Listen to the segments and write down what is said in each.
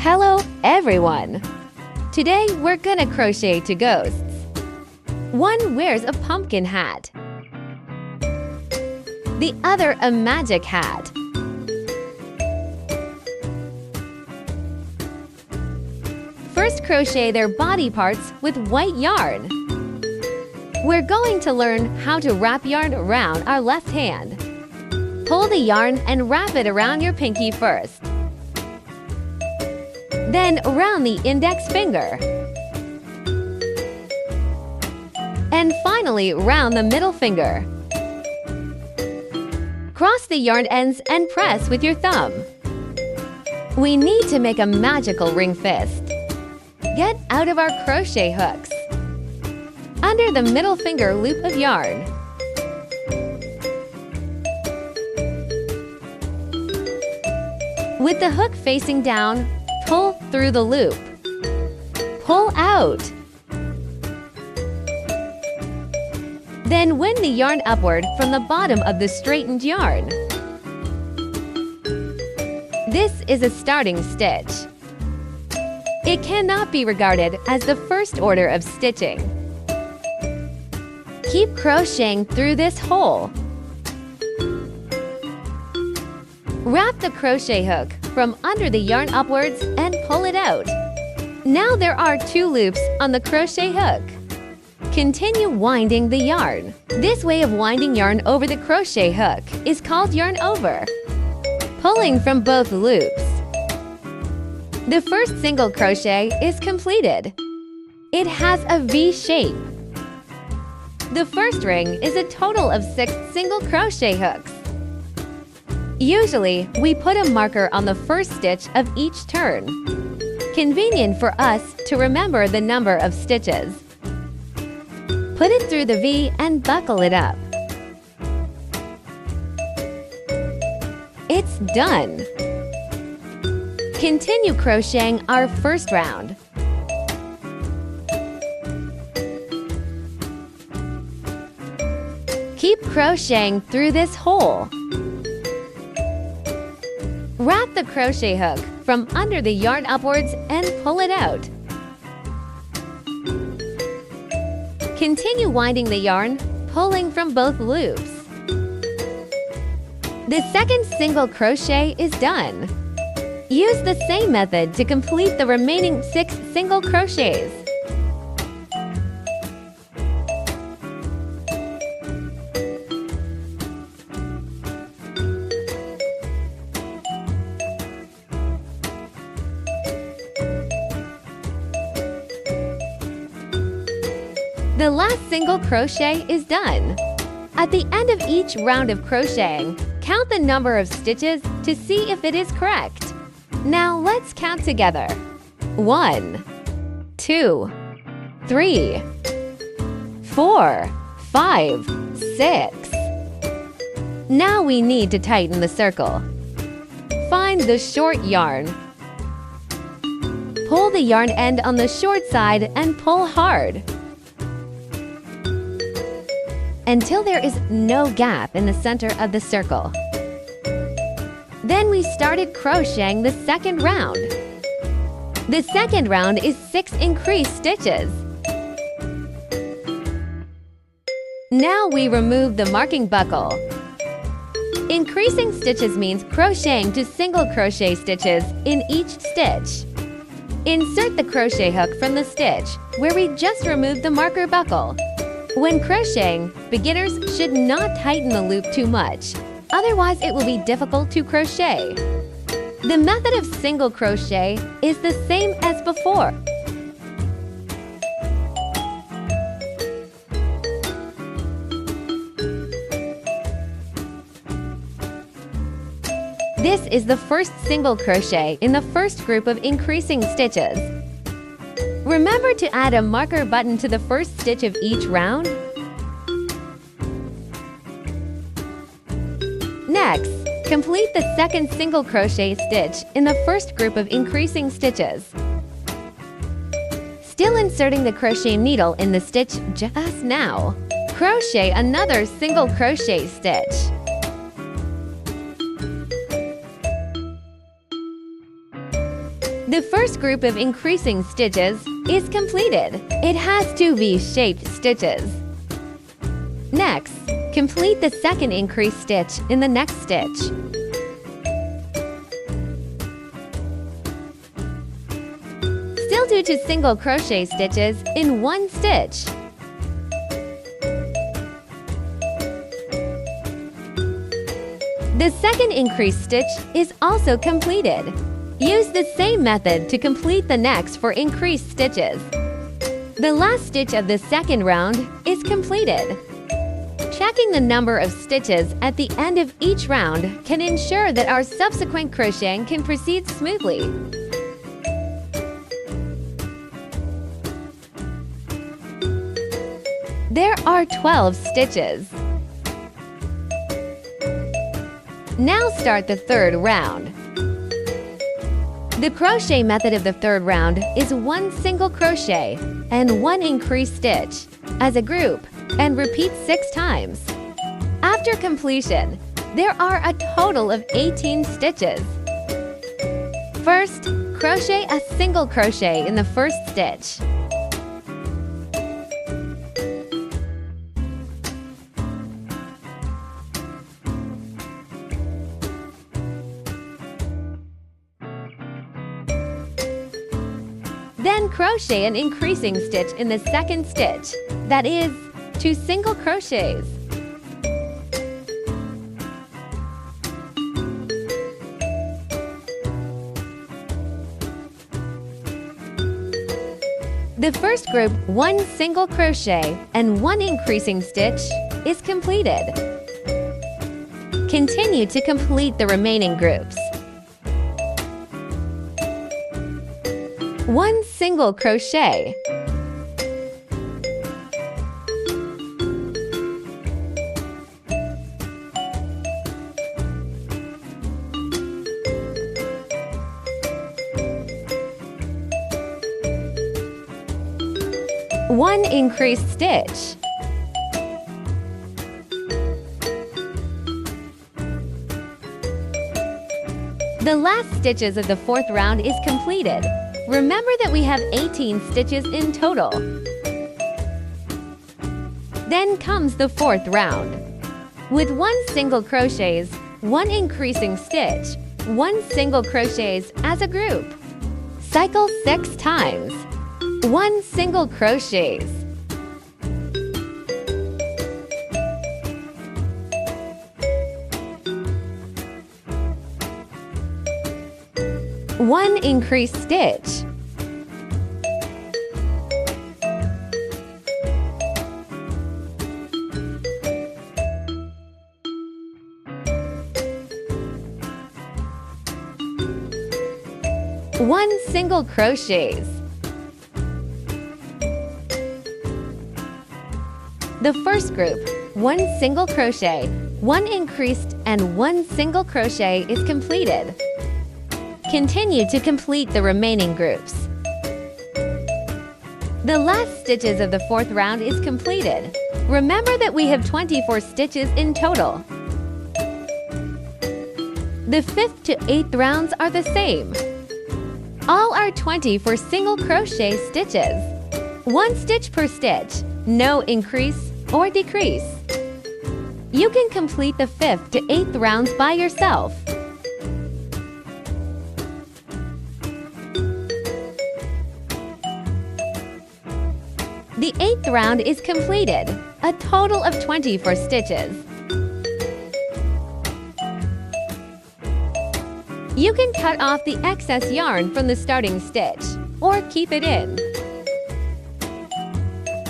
Hello everyone! Today we're gonna crochet two ghosts. One wears a pumpkin hat, the other a magic hat. First, crochet their body parts with white yarn. We're going to learn how to wrap yarn around our left hand. Pull the yarn and wrap it around your pinky first. Then around the index finger. And finally round the middle finger. Cross the yarn ends and press with your thumb. We need to make a magical ring fist. Get out of our crochet hooks. Under the middle finger loop of yarn. With the hook facing down, pull through the loop. Pull out. Then wind the yarn upward from the bottom of the straightened yarn. This is a starting stitch. It cannot be regarded as the first order of stitching. Keep crocheting through this hole. Wrap the crochet hook from under the yarn upwards and pull it out. Now there are two loops on the crochet hook. Continue winding the yarn. This way of winding yarn over the crochet hook is called yarn over. Pulling from both loops. The first single crochet is completed. It has a V shape. The first ring is a total of 6 single crochet hooks. Usually, we put a marker on the first stitch of each turn. Convenient for us to remember the number of stitches. Put it through the V and buckle it up. It's done! Continue crocheting our first round. Keep crocheting through this hole. Wrap the crochet hook from under the yarn upwards and pull it out. Continue winding the yarn, pulling from both loops. The second single crochet is done. Use the same method to complete the remaining 6 single crochets. The last single crochet is done. At the end of each round of crocheting, count the number of stitches to see if it is correct. Now let's count together. 1, 2, 3, 4, 5, 6. Now we need to tighten the circle. Find the short yarn. Pull the yarn end on the short side and pull hard until there is no gap in the center of the circle. Then we started crocheting the second round. The second round is 6 increased stitches. Now we remove the marking buckle. Increasing stitches means crocheting to single crochet stitches in each stitch. Insert the crochet hook from the stitch where we just removed the marker buckle. When crocheting, beginners should not tighten the loop too much, otherwise it will be difficult to crochet. The method of single crochet is the same as before. This is the first single crochet in the first group of increasing stitches. Remember to add a marker button to the first stitch of each round. Next, complete the second single crochet stitch in the first group of increasing stitches. Still inserting the crochet needle in the stitch just now. Crochet another single crochet stitch. The The first group of increasing stitches is completed. It has two V-shaped stitches. Next, complete the second increased stitch in the next stitch. Still do 2 single crochet stitches in one stitch. The second increased stitch is also completed. Use the same method to complete the next for increased stitches. The last stitch of the second round is completed. Checking the number of stitches at the end of each round can ensure that our subsequent crocheting can proceed smoothly. There are 12 stitches. Now start the third round. The crochet method of the third round is 1 single crochet and 1 increased stitch as a group and repeat 6 times. After completion, there are a total of 18 stitches. First, crochet a single crochet in the first stitch. Then crochet an increasing stitch in the second stitch, that is, 2 single crochets. The first group, 1 single crochet and 1 increasing stitch, is completed. Continue to complete the remaining groups. 1 single crochet. One increased stitch. The last stitches of the fourth round is completed. Remember that we have 18 stitches in total. Then comes the fourth round. With 1 single crochets, 1 increasing stitch, 1 single crochets as a group. Cycle 6 times. 1 single crochets. One increased stitch. One single crochets. The first group, 1 single crochet, 1 increased and 1 single crochet is completed. Continue to complete the remaining groups. The last stitches of the fourth round is completed. Remember that we have 24 stitches in total. The 5th to 8th rounds are the same. All are 20 for single crochet stitches. 1 stitch per stitch, no increase or decrease. You can complete the 5th to 8th rounds by yourself. The 8th round is completed, a total of 24 stitches. You can cut off the excess yarn from the starting stitch, or keep it in.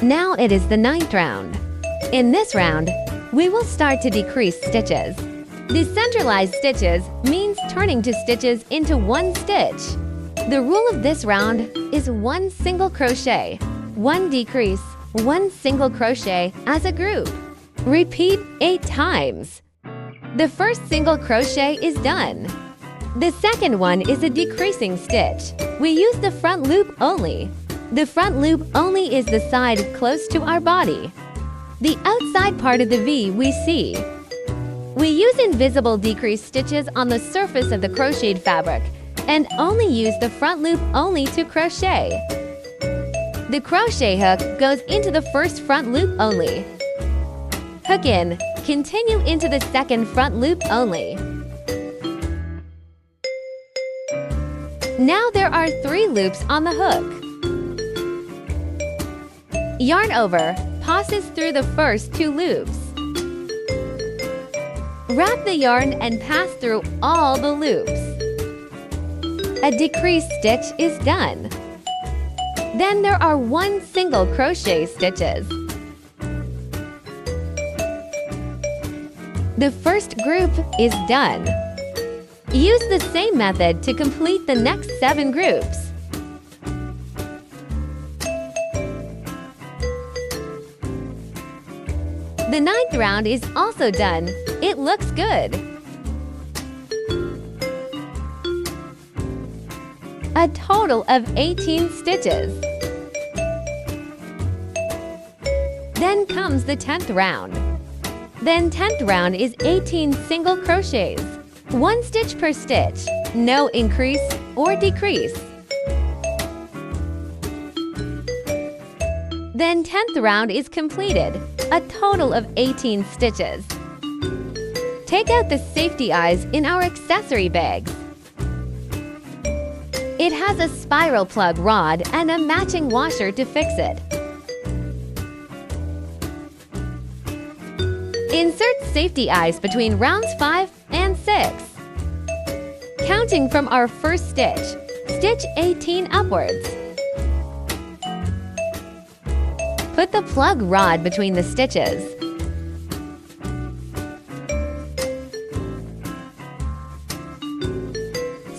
Now it is the 9th round. In this round, we will start to decrease stitches. Decentralized stitches means turning 2 stitches into 1 stitch. The rule of this round is 1 single crochet, 1 decrease, 1 single crochet as a group. Repeat 8 times. The first single crochet is done. The second one is a decreasing stitch. We use the front loop only. The front loop only is the side close to our body. The outside part of the V we see. We use invisible decrease stitches on the surface of the crocheted fabric and only use the front loop only to crochet. The crochet hook goes into the first front loop only. Hook in, continue into the second front loop only. Now there are 3 loops on the hook. Yarn over, passes through the first 2 loops. Wrap the yarn and pass through all the loops. A decreased stitch is done. Then there are 1 single crochet stitches. The first group is done. Use the same method to complete the next 7 groups. The 9th round is also done. It looks good. A total of 18 stitches. Then comes the 10th round. Then 10th round is 18 single crochets, 1 stitch per stitch, no increase or decrease. Then 10th round is completed, a total of 18 stitches. Take out the safety eyes in our accessory bags. It has a spiral plug rod and a matching washer to fix it. Insert safety eyes between rounds 5 and 6. Counting from our first stitch, stitch 18 upwards. Put the plug rod between the stitches.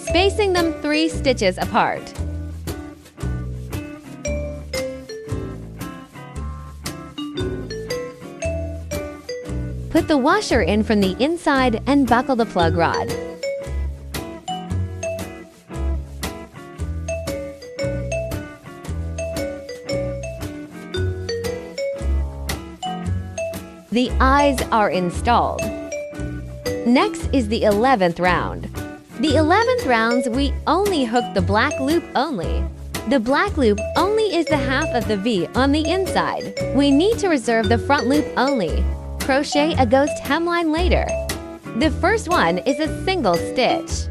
Spacing them 3 stitches apart. Put the washer in from the inside and buckle the plug rod. The eyes are installed. Next is the 11th round. The 11th rounds we only hook the black loop only. The black loop only is the half of the V on the inside. We need to reserve the front loop only. Crochet a ghost hemline later. The first one is a single stitch,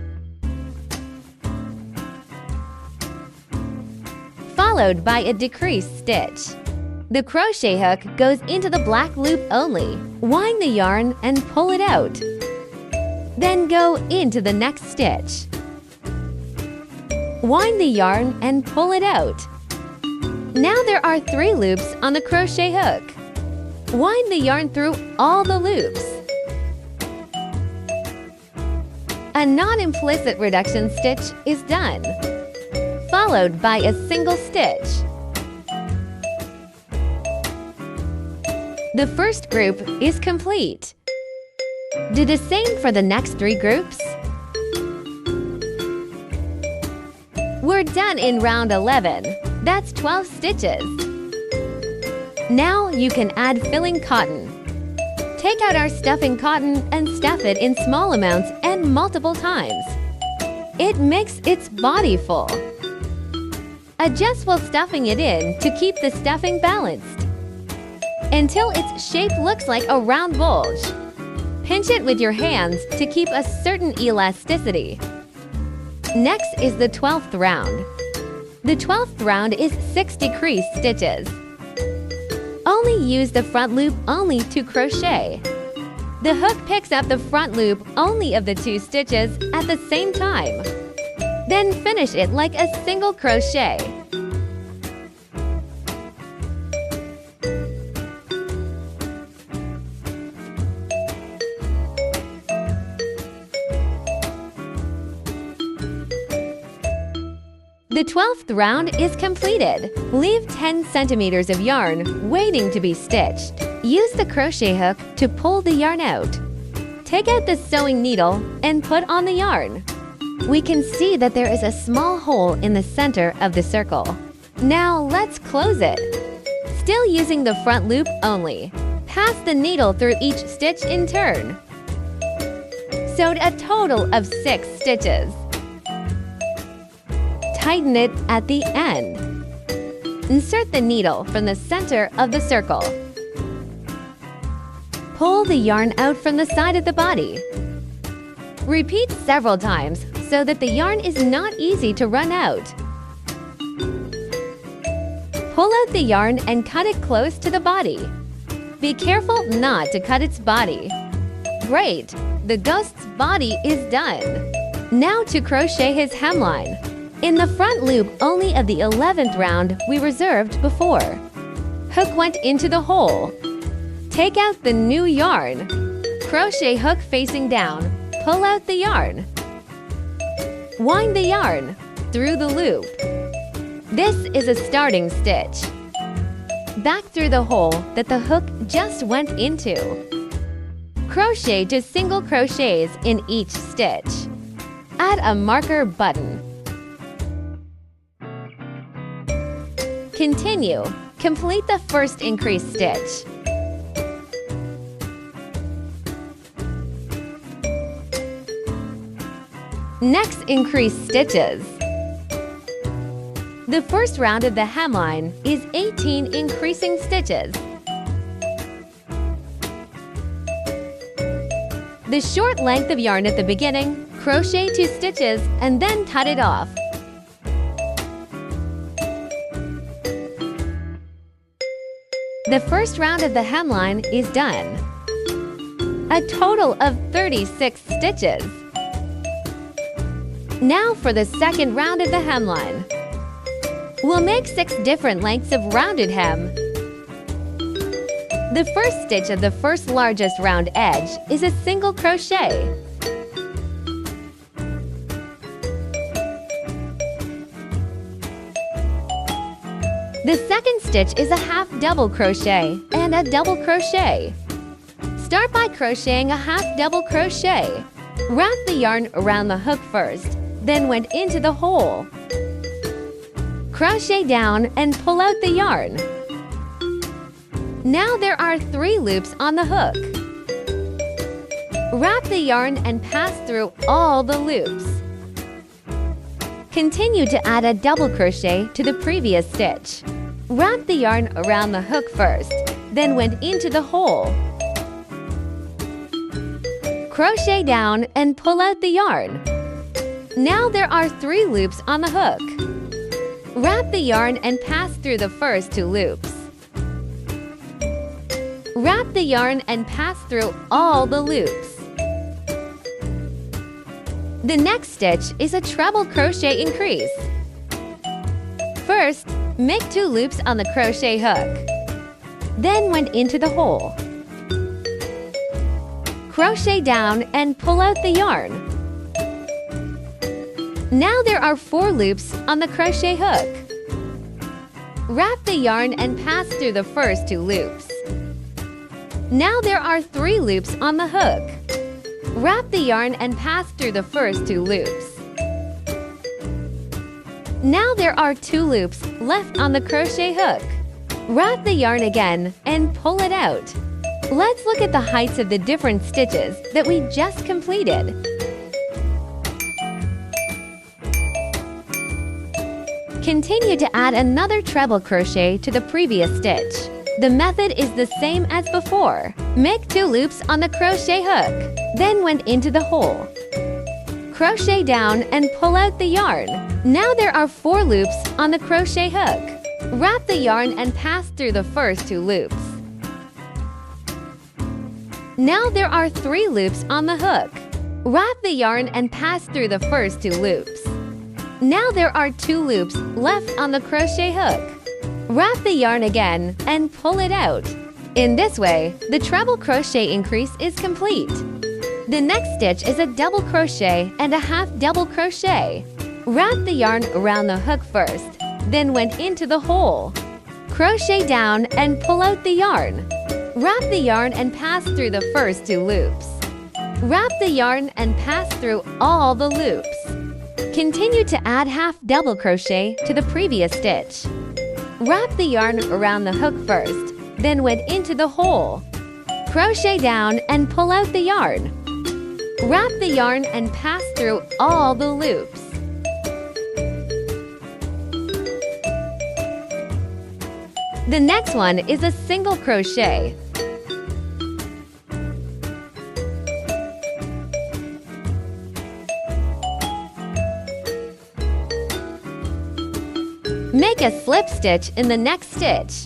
followed by a decreased stitch. The crochet hook goes into the black loop only. Wind the yarn and pull it out. Then go into the next stitch. Wind the yarn and pull it out. Now there are 3 loops on the crochet hook. Wind the yarn through all the loops. A non-implicit reduction stitch is done, followed by a single stitch. The first group is complete. Do the same for the next 3 groups. We're done in round 11. That's 12 stitches. Now you can add filling cotton. Take out our stuffing cotton and stuff it in small amounts and multiple times. It makes its body full. Adjust while stuffing it in to keep the stuffing balanced, until its shape looks like a round bulge. Pinch it with your hands to keep a certain elasticity. Next is the 12th round. The 12th round is 6 decreased stitches. Only use the front loop only to crochet. The hook picks up the front loop only of the 2 stitches at the same time. Then finish it like a single crochet. The 12th round is completed. Leave 10 centimeters of yarn waiting to be stitched. Use the crochet hook to pull the yarn out. Take out the sewing needle and put on the yarn. We can see that there is a small hole in the center of the circle. Now let's close it. Still using the front loop only. Pass the needle through each stitch in turn. Sewed a total of 6 stitches. tighten it at the end. Insert the needle from the center of the circle. Pull the yarn out from the side of the body. Repeat several times so that the yarn is not easy to run out. Pull out the yarn and cut it close to the body. Be careful not to cut its body. Great! The ghost's body is done. Now to crochet his hemline. In the front loop only of the 11th round we reserved before. Hook went into the hole. Take out the new yarn. Crochet hook facing down. Pull out the yarn. Wind the yarn through the loop. This is a starting stitch. Back through the hole that the hook just went into. Crochet to single crochets in each stitch. Add a marker button. Continue. Complete the first increased stitch. Next, increase stitches. The first round of the hemline is 18 increasing stitches. The short length of yarn at the beginning, crochet 2 stitches and then cut it off. The first round of the hemline is done. A total of 36 stitches. Now for the second round of the hemline. We'll make 6 different lengths of rounded hem. The first stitch of the first largest round edge is a single crochet. The second stitch is a half double crochet and a double crochet. Start by crocheting a half double crochet. Wrap the yarn around the hook first, then went into the hole. Crochet down and pull out the yarn. Now there are 3 loops on the hook. Wrap the yarn and pass through all the loops. Continue to add a double crochet to the previous stitch. Wrap the yarn around the hook first, then went into the hole. Crochet down and pull out the yarn. Now there are 3 loops on the hook. Wrap the yarn and pass through the first 2 loops. Wrap the yarn and pass through all the loops. The next stitch is a treble crochet increase. First, make 2 loops on the crochet hook. Then went into the hole. Crochet down and pull out the yarn. Now there are 4 loops on the crochet hook. Wrap the yarn and pass through the first 2 loops. Now there are 3 loops on the hook. Wrap the yarn and pass through the first 2 loops. Now there are 2 loops left on the crochet hook. Wrap the yarn again and pull it out. Let's look at the heights of the different stitches that we just completed. Continue to add another treble crochet to the previous stitch. The method is the same as before. Make 2 loops on the crochet hook, then went into the hole. Crochet down and pull out the yarn. Now there are 4 loops on the crochet hook. Wrap the yarn and pass through the first 2 loops. Now there are 3 loops on the hook. Wrap the yarn and pass through the first 2 loops. Now there are 2 loops left on the crochet hook. Wrap the yarn again and pull it out. In this way, the treble crochet increase is complete. The next stitch is a double crochet and a half double crochet. Wrap the yarn around the hook first, then went into the hole. Crochet down and pull out the yarn. Wrap the yarn and pass through the first 2 loops. Wrap the yarn and pass through all the loops. Continue to add half double crochet to the previous stitch. Wrap the yarn around the hook first, then went into the hole. Crochet down and pull out the yarn. Wrap the yarn and pass through all the loops. The next one is a single crochet. Make a slip stitch in the next stitch.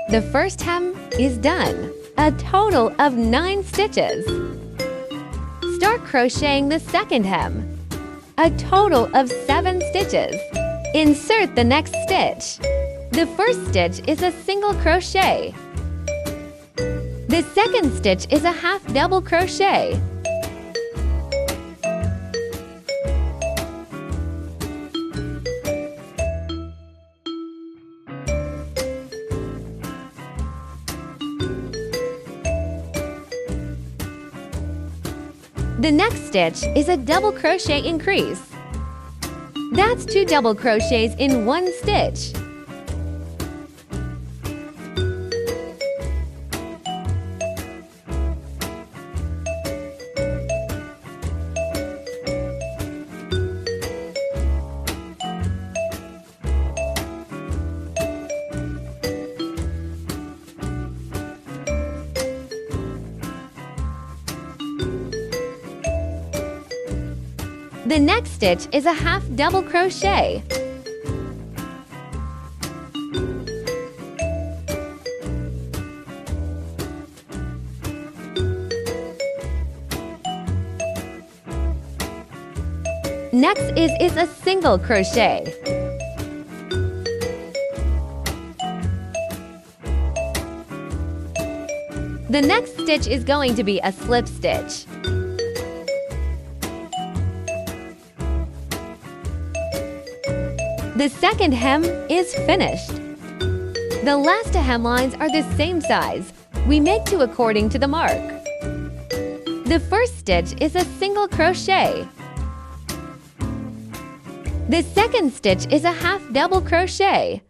The first hem is done, a total of 9 stitches. Start crocheting the second hem, a total of 7 stitches. Insert the next stitch. The first stitch is a single crochet. The second stitch is a half double crochet. The next stitch is a double crochet increase. That's 2 double crochets in 1 stitch. The next stitch is a half double crochet. Next is a single crochet. The next stitch is going to be a slip stitch. The second hem is finished. The last 2 hemlines are the same size. We make 2 according to the mark. The first stitch is a single crochet. The second stitch is a half double crochet.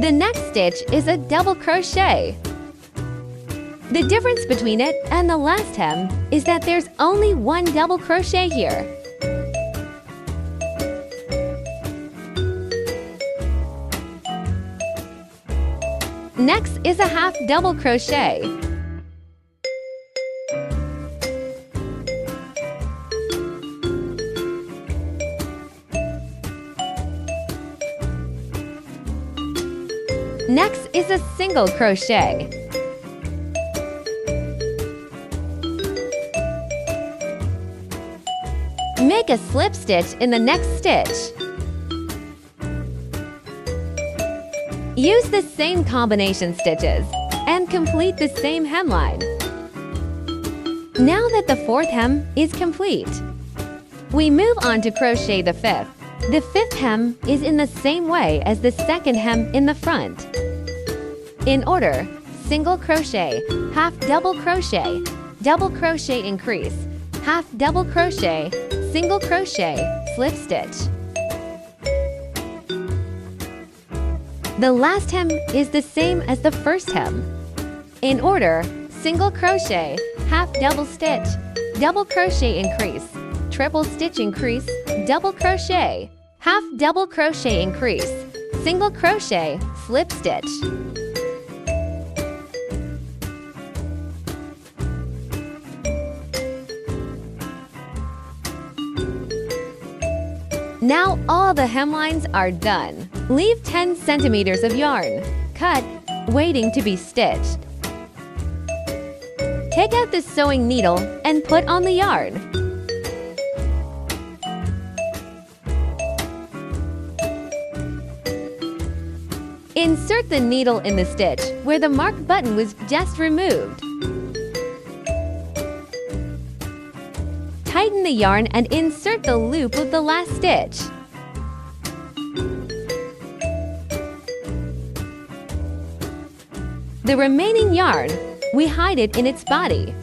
The next stitch is a double crochet. The difference between it and the last hem is that there's only 1 double crochet here. Next is a half double crochet. Next is a single crochet. Make a slip stitch in the next stitch. Use the same combination stitches and complete the same hemline. Now that the 4th hem is complete, we move on to crochet the 5th. The 5th hem is in the same way as the 2nd hem in the front. In order: single crochet, half double crochet, double crochet increase, half double crochet, single crochet, slip stitch. The last hem is the same as the first hem. In order: single crochet, half double stitch, double crochet increase, triple stitch increase, double crochet, half double crochet increase, single crochet, slip stitch. Now all the hemlines are done. Leave 10 centimeters of yarn. Cut, waiting to be stitched. Take out the sewing needle and put on the yarn. Insert the needle in the stitch where the marked button was just removed. Tighten the yarn and insert the loop of the last stitch. The remaining yarn, we hide it in its body.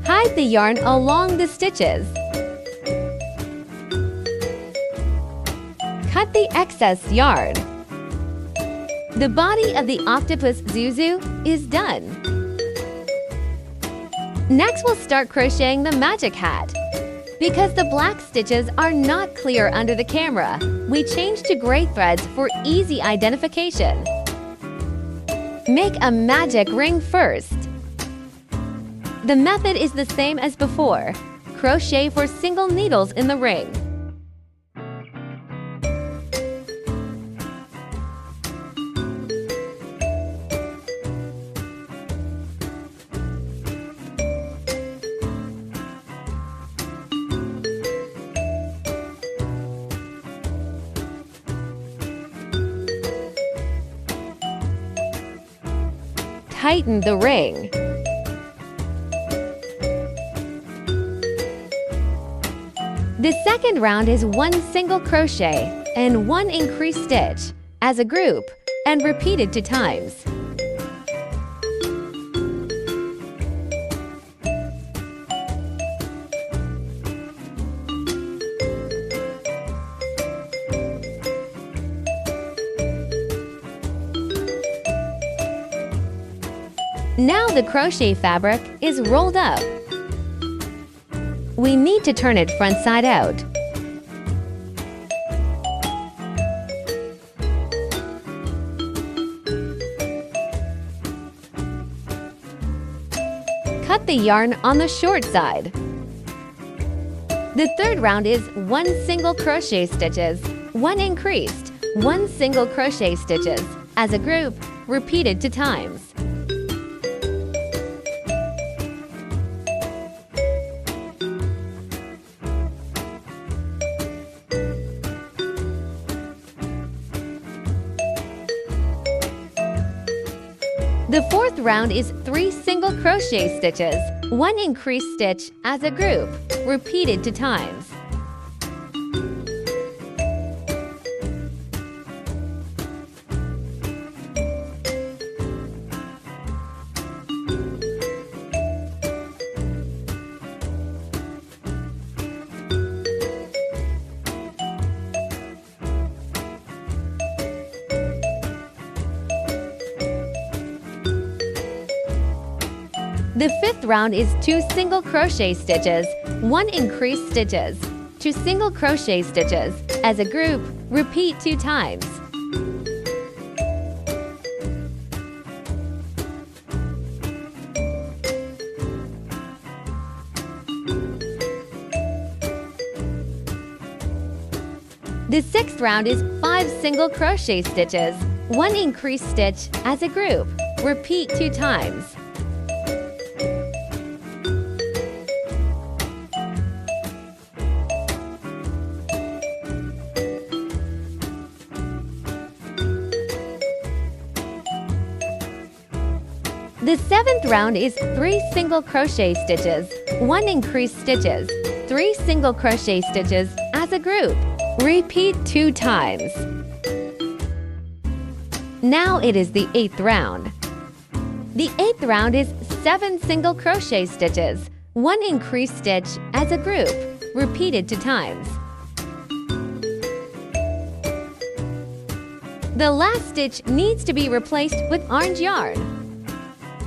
Hide the yarn along the stitches. Cut the excess yarn. The body of the octopus Zuzu is done. Next, we'll start crocheting the magic hat. Because the black stitches are not clear under the camera, we change to gray threads for easy identification. Make a magic ring first. The method is the same as before. Crochet 4 single needles in the ring. Tighten the ring. The second round is 1 single crochet and 1 increased stitch as a group and repeated 2 times. Now the crochet fabric is rolled up. We need to turn it front side out. Cut the yarn on the short side. The third round is 1 single crochet stitches, 1 increased, 1 single crochet stitches as a group, repeated 2 times. The fourth round is 3 single crochet stitches, 1 increased stitch as a group, repeated 2 times. The fifth round is 2 single crochet stitches, 1 increased stitches, 2 single crochet stitches as a group, repeat 2 times. The sixth round is 5 single crochet stitches, 1 increased stitch as a group, repeat 2 times. The seventh round is 3 single crochet stitches, 1 increased stitches, 3 single crochet stitches as a group. Repeat 2 times. Now it is the 8th round. The 8th round is 7 single crochet stitches, 1 increased stitch as a group, repeated 2 times. The last stitch needs to be replaced with orange yarn.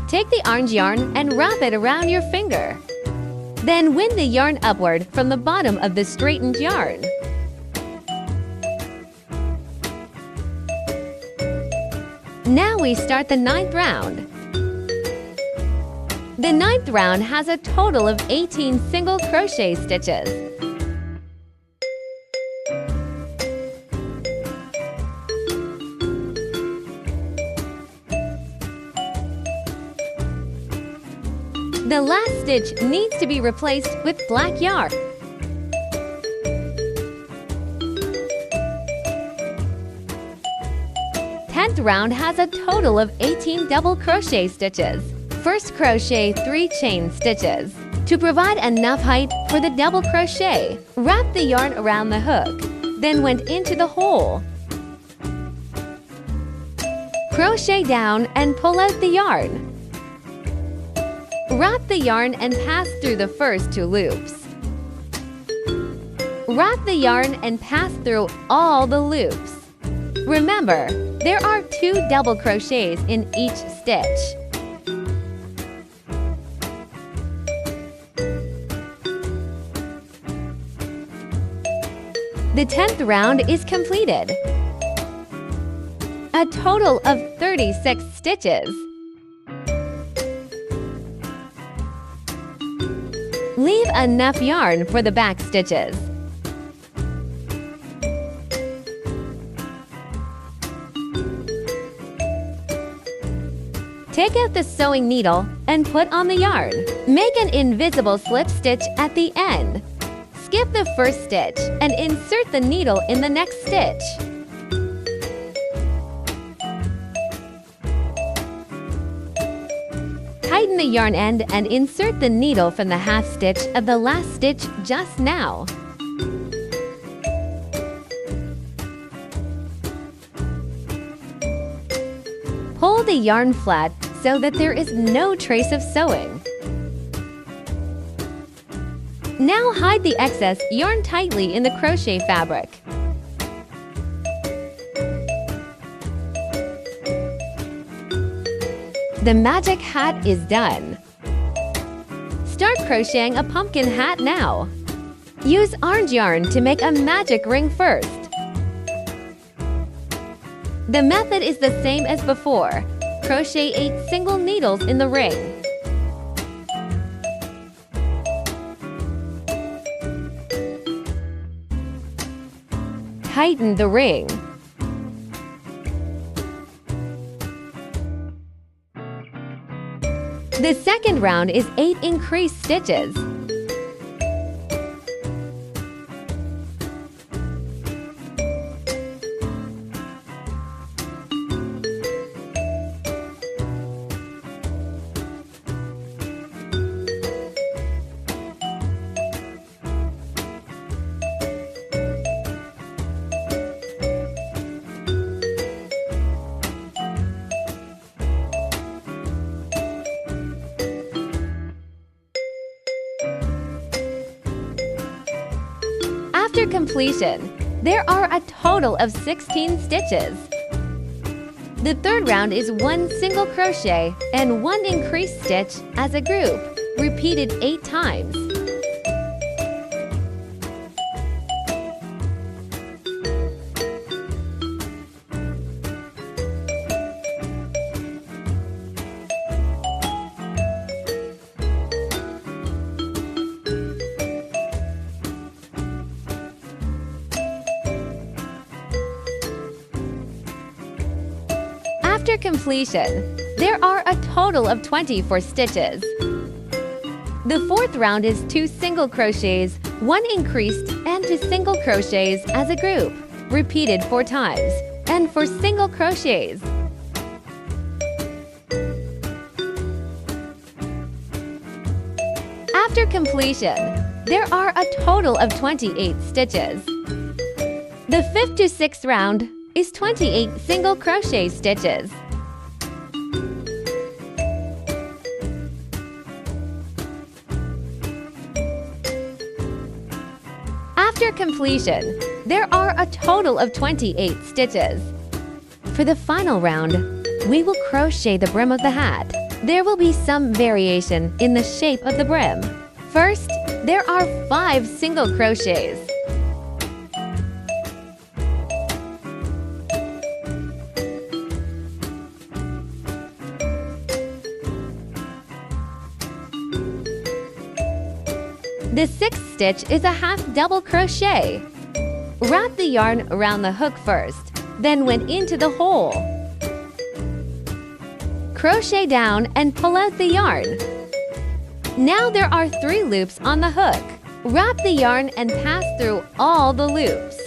Take the orange yarn and wrap it around your finger. Then wind the yarn upward from the bottom of the straightened yarn. Now we start the 9th round. The 9th round has a total of 18 single crochet stitches. The last stitch needs to be replaced with black yarn. Tenth round has a total of 18 double crochet stitches. First crochet 3 chain stitches. To provide enough height for the double crochet, wrap the yarn around the hook, then went into the hole. Crochet down and pull out the yarn. Wrap the yarn and pass through the first 2 loops. Wrap the yarn and pass through all the loops. Remember, there are 2 double crochets in each stitch. The 10th round is completed. A total of 36 stitches. Leave enough yarn for the back stitches. Take out the sewing needle and put on the yarn. Make an invisible slip stitch at the end. Skip the first stitch and insert the needle in the next stitch. Tighten the yarn end and insert the needle from the half stitch of the last stitch just now. Pull the yarn flat so that there is no trace of sewing. Now hide the excess yarn tightly in the crochet fabric. The magic hat is done. Start crocheting a pumpkin hat now. Use orange yarn to make a magic ring first. The method is the same as before. Crochet 8 single needles in the ring. Tighten the ring. The second round is 8 increased stitches. After completion, there are a total of 16 stitches. The third round is 1 single crochet and 1 increased stitch as a group, repeated 8 times. After completion, there are a total of 24 stitches. The fourth round is 2 single crochets, 1 increased and 2 single crochets as a group, repeated 4 times, and 4 single crochets. After completion, there are a total of 28 stitches. The 5th to 6th round is 28 single crochet stitches. After completion, there are a total of 28 stitches. For the final round, we will crochet the brim of the hat. There will be some variation in the shape of the brim. First, there are 5 single crochets. The 6th stitch is a half double crochet. Wrap the yarn around the hook first, then went into the hole. Crochet down and pull out the yarn. Now there are 3 loops on the hook. Wrap the yarn and pass through all the loops.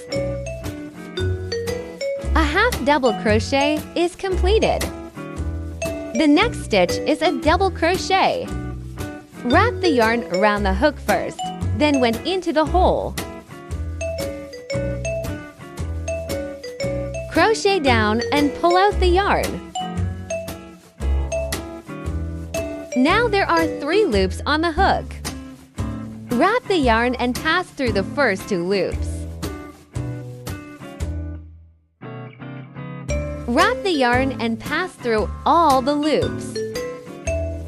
A half double crochet is completed. The next stitch is a double crochet. Wrap the yarn around the hook first, then went into the hole. Crochet down and pull out the yarn. Now there are 3 loops on the hook. Wrap the yarn and pass through the first 2 loops. Wrap the yarn and pass through all the loops.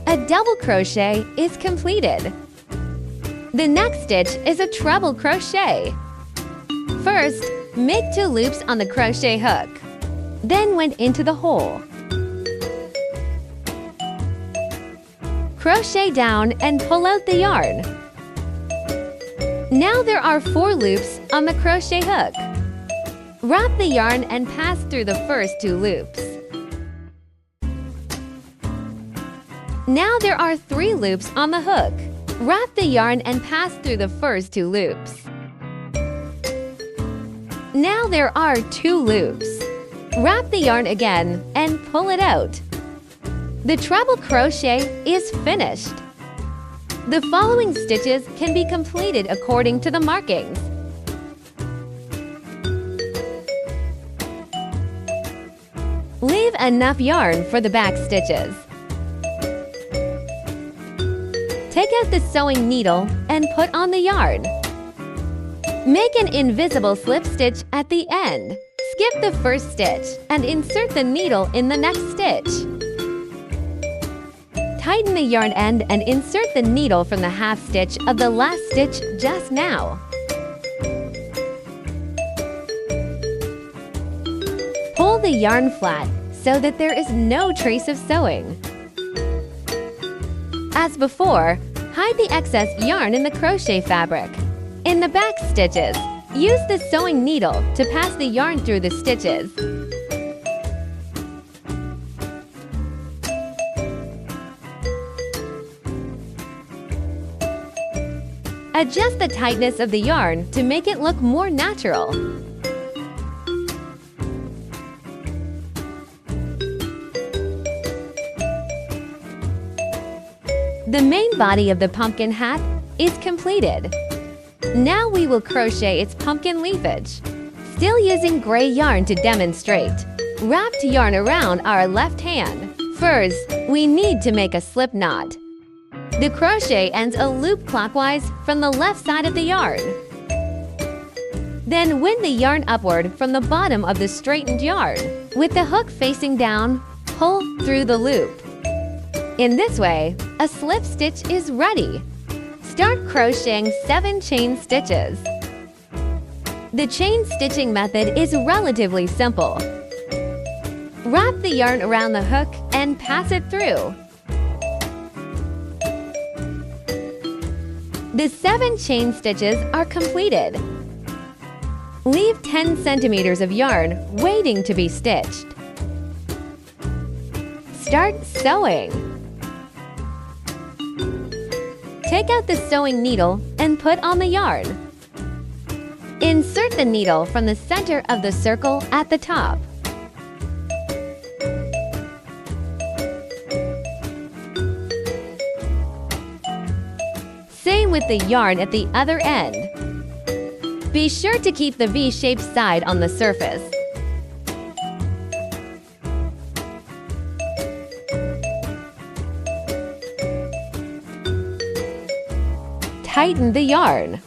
A double crochet is completed. The next stitch is a treble crochet. First, make 2 loops on the crochet hook, then went into the hole. Crochet down and pull out the yarn. Now there are 4 loops on the crochet hook. Wrap the yarn and pass through the first 2 loops. Now there are 3 loops on the hook. Wrap the yarn and pass through the first 2 loops. Now there are 2 loops. Wrap the yarn again and pull it out. The treble crochet is finished. The following stitches can be completed according to the markings. Leave enough yarn for the back stitches. Take out the sewing needle and put on the yarn. Make an invisible slip stitch at the end. Skip the first stitch and insert the needle in the next stitch. Tighten the yarn end and insert the needle from the half stitch of the last stitch just now. Pull the yarn flat so that there is no trace of sewing. As before, hide the excess yarn in the crochet fabric. In the back stitches, use the sewing needle to pass the yarn through the stitches. Adjust the tightness of the yarn to make it look more natural. The main body of the pumpkin hat is completed. Now we will crochet its pumpkin leafage. Still using gray yarn to demonstrate. Wrapped yarn around our left hand. First, we need to make a slip knot. The crochet ends a loop clockwise from the left side of the yarn. Then wind the yarn upward from the bottom of the straightened yarn. With the hook facing down, pull through the loop. In this way, a slip stitch is ready. Start crocheting 7 chain stitches. The chain stitching method is relatively simple. Wrap the yarn around the hook and pass it through. The 7 chain stitches are completed. Leave 10 centimeters of yarn waiting to be stitched. Start sewing. Take out the sewing needle and put on the yarn. Insert the needle from the center of the circle at the top. Same with the yarn at the other end. Be sure to keep the V-shaped side on the surface. Tighten the yarn.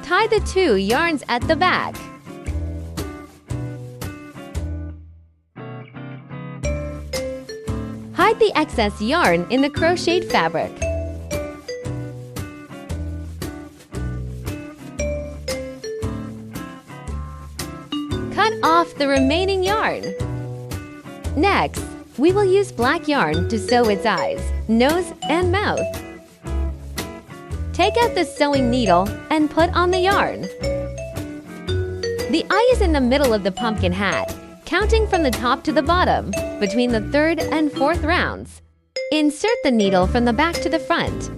Tie the 2 yarns at the back. Hide the excess yarn in the crocheted fabric. Cut off the remaining yarn. Next, we will use black yarn to sew its eyes, nose, and mouth. Take out the sewing needle and put on the yarn. The eye is in the middle of the pumpkin hat, counting from the top to the bottom, between the 3rd and 4th rounds. Insert the needle from the back to the front.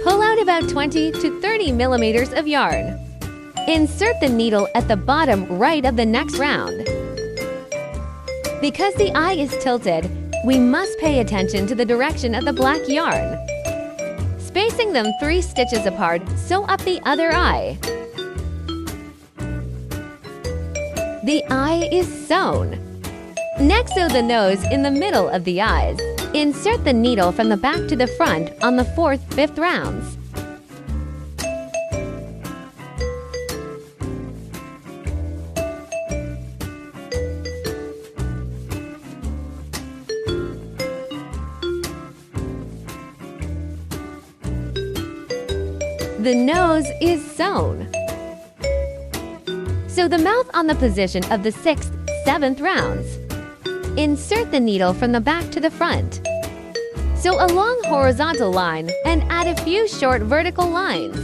Pull out about 20 to 30 millimeters of yarn. Insert the needle at the bottom right of the next round. Because the eye is tilted, we must pay attention to the direction of the black yarn. Spacing them 3 stitches apart, sew up the other eye. The eye is sewn. Next, sew the nose in the middle of the eyes. Insert the needle from the back to the front on the 4th, 5th rounds. The nose is sewn. Sew the mouth on the position of the 6th, 7th rounds. Insert the needle from the back to the front. Sew a long horizontal line and add a few short vertical lines.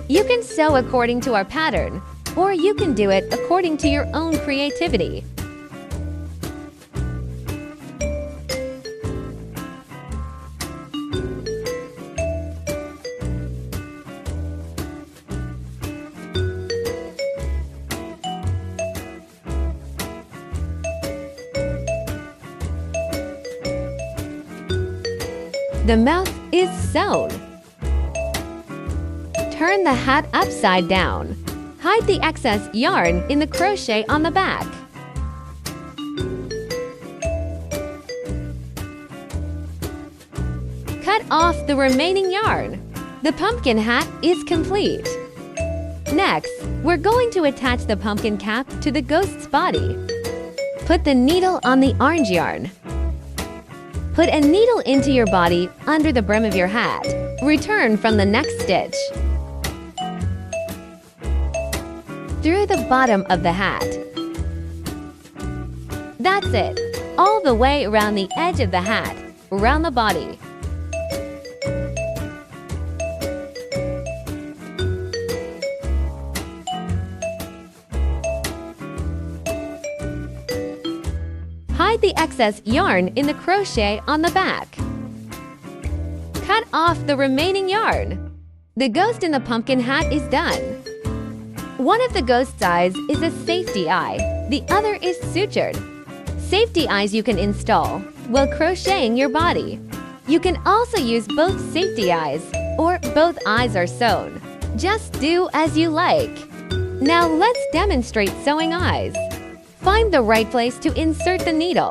You can sew according to our pattern, or you can do it according to your own creativity. The mouth is sewn. Turn the hat upside down. Hide the excess yarn in the crochet on the back. Cut off the remaining yarn. The pumpkin hat is complete. Next, we're going to attach the pumpkin cap to the ghost's body. Put the needle on the orange yarn. Put a needle into your body under the brim of your hat. Return from the next stitch. Through the bottom of the hat. That's it, all the way around the edge of the hat, around the body. Hide the excess yarn in the crochet on the back. Cut off the remaining yarn. The ghost in the pumpkin hat is done. One of the ghost's eyes is a safety eye, the other is sutured. Safety eyes you can install while crocheting your body. You can also use both safety eyes, or both eyes are sewn. Just do as you like. Now let's demonstrate sewing eyes. Find the right place to insert the needle.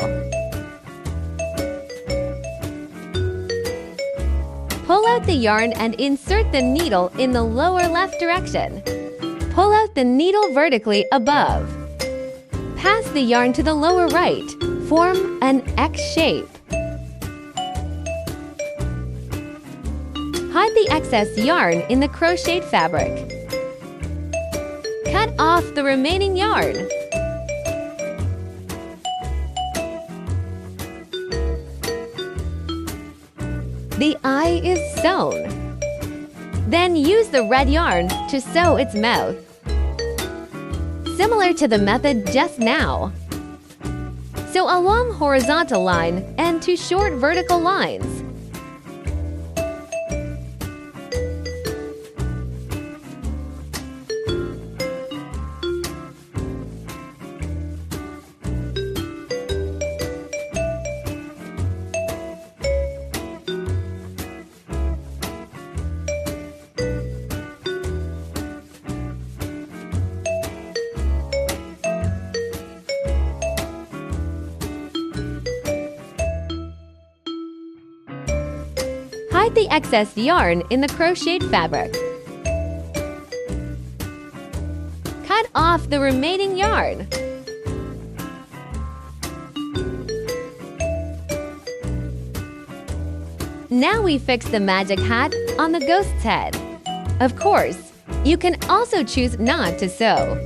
Pull out the yarn and insert the needle in the lower left direction. Pull out the needle vertically above. Pass the yarn to the lower right. Form an X shape. Hide the excess yarn in the crocheted fabric. Cut off the remaining yarn. The eye is sewn. Then use the red yarn to sew its mouth. Similar to the method just now. Sew a long horizontal line and 2 short vertical lines. Hide the excess yarn in the crocheted fabric. Cut off the remaining yarn. Now we fix the magic hat on the ghost's head. Of course, you can also choose not to sew.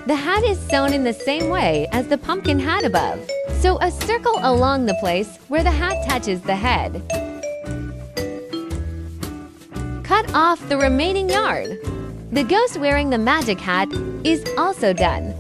The hat is sewn in the same way as the pumpkin hat above. Sew a circle along the place where the hat touches the head. Cut off the remaining yarn. The ghost wearing the magic hat is also done.